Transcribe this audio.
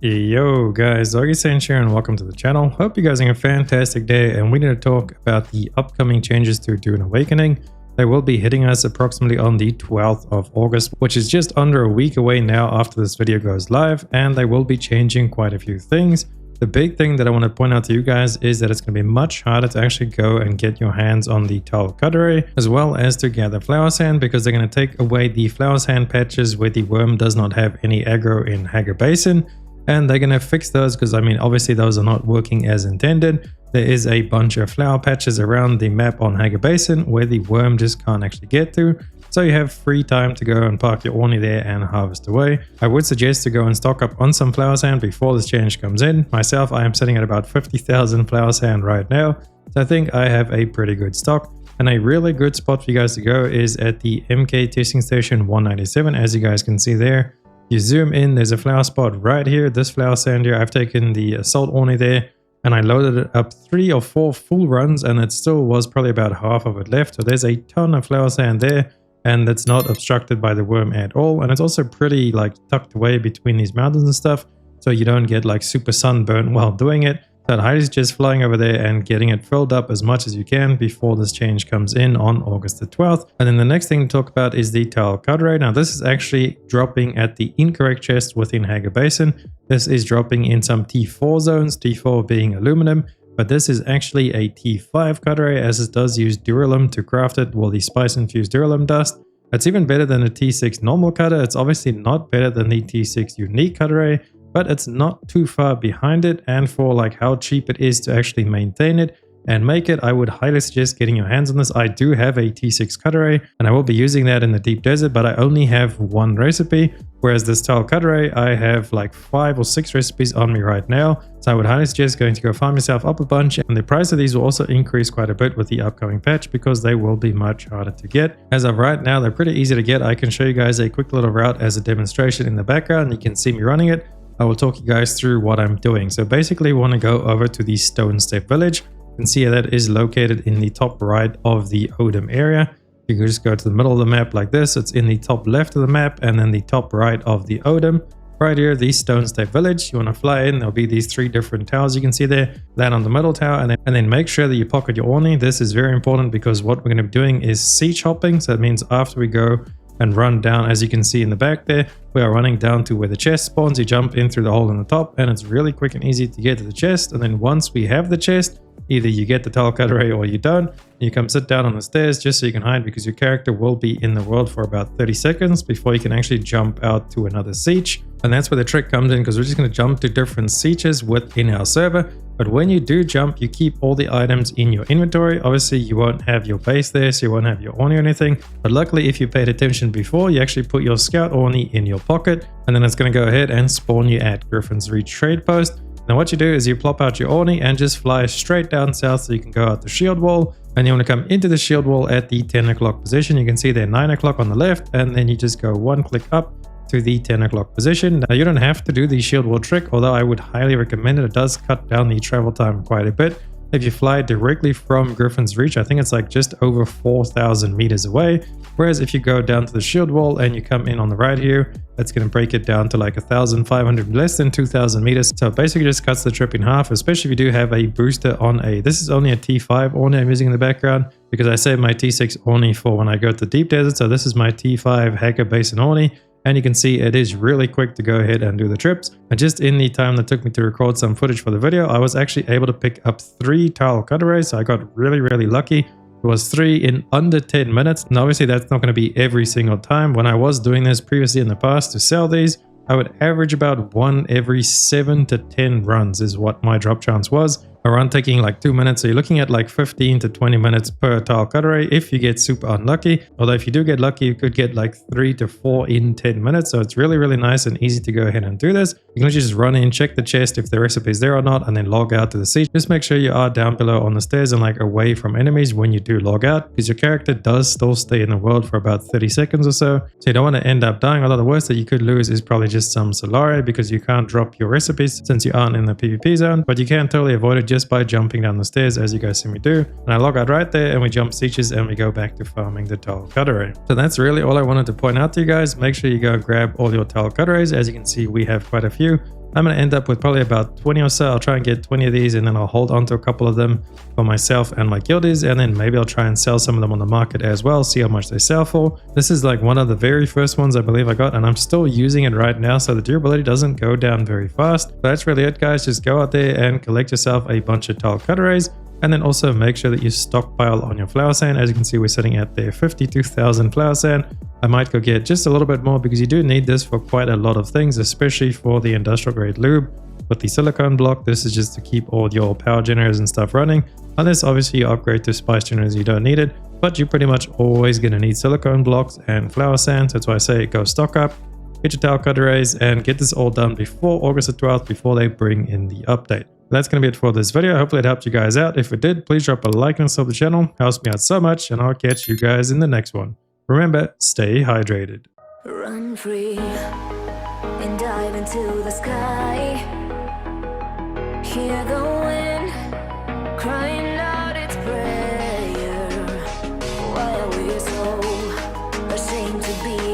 Yo guys, Augiesaint here and welcome to the channel. Hope you guys are having a fantastic day, and we're going to talk about the upcoming changes to Dune Awakening. They will be hitting us approximately on the 12th of August, which is just under a week away now after this video goes live, and they will be changing quite a few things. The big thing that I want to point out to you guys is that it's going to be much harder to actually go and get your hands on the TARL Cutteray, as well as to gather flower sand, because they're going to take away the flower sand patches where the worm does not have any aggro in Augiesaint. And they're going to fix those because, I mean, obviously those are not working as intended. There is a bunch of flower patches around the map on Augiesaint where the worm just can't actually get to. So you have free time to go and park your Orni there and harvest away. I would suggest to go and stock up on some flower sand before this change comes in. Myself, I am sitting at about 50,000 flower sand right now. So I think I have a pretty good stock. And a really good spot for you guys to go is at the MK testing station 197, as you guys can see there. You zoom in, there's a flower spot right here, this flower sand here. I've taken the assault Orni there and I loaded it up 3 or 4 full runs, and it still was probably about half of it left. So there's a ton of flower sand there, and it's not obstructed by the worm at all. And it's also pretty like tucked away between these mountains and stuff, so you don't get like super sunburn while doing it. So I'd highly suggest flying over there and getting it filled up as much as you can before this change comes in on August the 12th. And then the next thing to talk about is the TARL Cutteray. Now this is actually dropping at the incorrect chest within Augiesaint. This is dropping in some T4 zones, T4 being aluminum, but this is actually a T5 Cutteray, as it does use Duralum to craft it, well, the spice infused Duralum dust. It's even better than a T6 normal cutter. It's obviously not better than the T6 unique Cutteray, but it's not too far behind it, and for like how cheap it is to actually maintain it and make it, I would highly suggest getting your hands on this. I do have a T6 Cutteray and I will be using that in the deep desert, but I only have 1 recipe, whereas this TARL Cutteray I have like 5 or 6 recipes on me right now. So I would highly suggest going to go farm yourself up a bunch, and the price of these will also increase quite a bit with the upcoming patch because they will be much harder to get. As of right now, they're pretty easy to get. I can show you guys a quick little route as a demonstration in the background. You can see me running it. I will talk you guys through what I'm doing. So basically we want to go over to the Stone Step Village and see how that is located in the top right of the Odom area. You can just go to the middle of the map like this. It's in the top left of the map and then the top right of the Odom. Right here, the Stone Step Village. You want to fly in, there'll be these 3 different towers you can see there. Land on the middle tower and then make sure that you pocket your Orni. This is very important because what we're going to be doing is siege hopping. So that means after we go and run down, as you can see in the back there, we are running down to where the chest spawns. You jump in through the hole in the top and it's really quick and easy to get to the chest. And then once we have the chest, either you get the TARL Cutteray or you don't. You come sit down on the stairs just so you can hide, because your character will be in the world for about 30 seconds before you can actually jump out to another siege. And that's where the trick comes in, because we're just going to jump to different sieges within our server. But when you do jump, you keep all the items in your inventory. Obviously, you won't have your base there, so you won't have your Orni or anything. But luckily, if you paid attention before, you actually put your scout Orni in your pocket, and then it's going to go ahead and spawn you at Griffin's Reach Trade Post. Now what you do is you plop out your Orni and just fly straight down south so you can go out the shield wall. And you want to come into the shield wall at the 10 o'clock position. You can see there 9 o'clock on the left, and then you just go 1 click up to the 10 o'clock position. Now you don't have to do the shield wall trick, although I would highly recommend it. It does cut down the travel time quite a bit. If you fly directly from Griffin's Reach, I think it's like just over 4,000 meters away. Whereas if you go down to the shield wall and you come in on the right here, that's going to break it down to like 1,500, less than 2,000 meters. So it basically just cuts the trip in half, especially if you do have a booster on a, this is only a T5 Orni I'm using in the background, because I save my T6 Orni for when I go to the deep desert. So this is my T5 Augiesaint Orni. And you can see it is really quick to go ahead and do the trips. And just in the time that took me to record some footage for the video, I was actually able to pick up 3 TARL Cutterays. So I got really lucky. It was 3 in under 10 minutes. And obviously that's not going to be every single time. When I was doing this previously in the past to sell these, I would average about 1 every 7 to 10 runs is what my drop chance was. A run taking like 2 minutes, so you're looking at like 15 to 20 minutes per TARL Cutteray if you get super unlucky. Although if you do get lucky, you could get like 3 to 4 in 10 minutes. So it's really nice and easy to go ahead and do this. You can literally just run in, check the chest if the recipe is there or not, and then log out to the siege. Just make sure you are down below on the stairs and like away from enemies when you do log out, because your character does still stay in the world for about 30 seconds or so. So you don't want to end up dying. Although the worst that you could lose is probably just some Solari, because you can't drop your recipes since you aren't in the PvP zone. But you can totally avoid it just by jumping down the stairs, as you guys see me do. And I log out right there and we jump sieges and we go back to farming the TARL Cutteray. So that's really all I wanted to point out to you guys. Make sure you go grab all your TARL Cutterays. As you can see, we have quite a few. I'm going to end up with probably about 20 or so. I'll try and get 20 of these, and then I'll hold on to a couple of them for myself and my guildies, and then maybe I'll try and sell some of them on the market as well, see how much they sell for. This is like one of the very first ones I believe I got, and I'm still using it right now, so the durability doesn't go down very fast. But that's really it, guys. Just go out there and collect yourself a bunch of TARL Cutterays. And then also make sure that you stockpile on your flower sand. As you can see, we're sitting at there 52,000 flower sand. I might go get just a little bit more because you do need this for quite a lot of things, especially for the industrial grade lube. With the silicone block, this is just to keep all your power generators and stuff running. Unless obviously you upgrade to spice generators, you don't need it. But you're pretty much always going to need silicone blocks and flower sand. So that's why I say go stock up, get your TARL Cutterays, and get this all done before August the 12th, before they bring in the update. That's going to be it for this video. Hopefully it helped you guys out. If it did, please drop a like and sub the channel. It helps me out so much, and I'll catch you guys in the next one. Remember, stay hydrated. Run free and dive into the sky. Hear the wind crying out its prayer. Why are we so ashamed to be